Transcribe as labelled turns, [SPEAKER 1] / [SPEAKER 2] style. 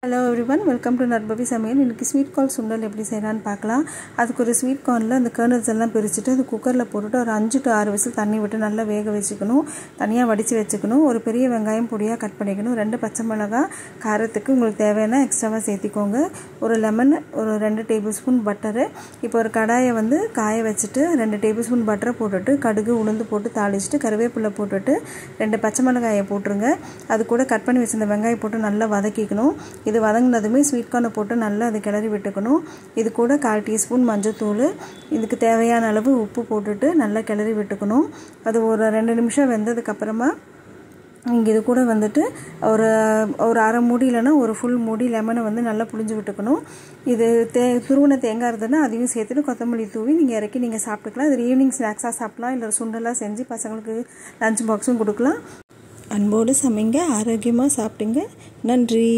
[SPEAKER 1] Hello everyone, welcome to Narbhavi Samayal. இன்னைக்கு sweet corn சுண்டல் எப்படி செய்யலாம்னு பார்க்கலாம். அதுக்கு ஒரு ஸ்வீட் கார்ன்ல அந்த கர்னல்ஸ் எல்லாம் பிரிச்சிட்டு அது குக்கர்ல போட்டுட்டு ஒரு 5 to 6 விசில் தண்ணி விட்டு நல்லா வேக வெச்சுக்கணும். தனியா வடிச்சு வெச்சுக்கணும். ஒரு பெரிய வெங்காயம் பொடியா கட் பண்ணிக்கணும். 2 பச்சை மிளகாய் காரத்துக்கு உங்களுக்கு தேவையான எக்ஸ்ட்ராவா சேர்த்திக்கோங்க. ஒரு லெமன், ஒரு 2 டேபிள்ஸ்பூன் பட்டர். இப்போ ஒரு கடாயை வந்து காய வச்சிட்டு 2 டேபிள்ஸ்பூன் பட்டர் போட்டுட்டு கடுகு உளுந்து போட்டு தாளிச்சிட்டு கறிவேப்பிலை போட்டுட்டு 2 பச்சை மிளகாயை போட்டுருங்க. அது கூட கட் பண்ணி வச்சிருந்த வெங்காயம் போட்டு நல்லா வதக்கிக்கணும். இது வதங்கினதுமே ஸ்வீட் கார்னை போட்டு நல்லா அதை கிளறி விட்டுக்கணும். இது கூட 1/4 டீஸ்பூன் மஞ்சள்தூள், இதுக்கு தேவையான அளவு உப்பு போட்டுட்டு நல்லா கிளறி விட்டுக்கணும். அது ஒரு 2 நிமிஷம் வெந்ததுக்கப்புறமா நீங்கள் இது கூட வந்துட்டு ஒரு அரை மூடி இல்லைன்னா ஒரு ஃபுல் மூடி லெமனை வந்து நல்லா புளிஞ்சு விட்டுக்கணும். இது துருவன தேங்காய் இருந்ததுன்னா அதையும் சேர்த்துட்டு கொத்தமல்லி தூவி நீங்கள் இறக்கி நீங்கள் சாப்பிட்டுக்கலாம். இது ஈவினிங் ஸ்நாக்ஸாக சாப்பிட்லாம், இல்லை சுண்டலாக செஞ்சு பசங்களுக்கு லஞ்ச் பாக்ஸும் கொடுக்கலாம். அன்போடு சமைங்க, ஆரோக்கியமாக சாப்பிடுங்க. நன்றி.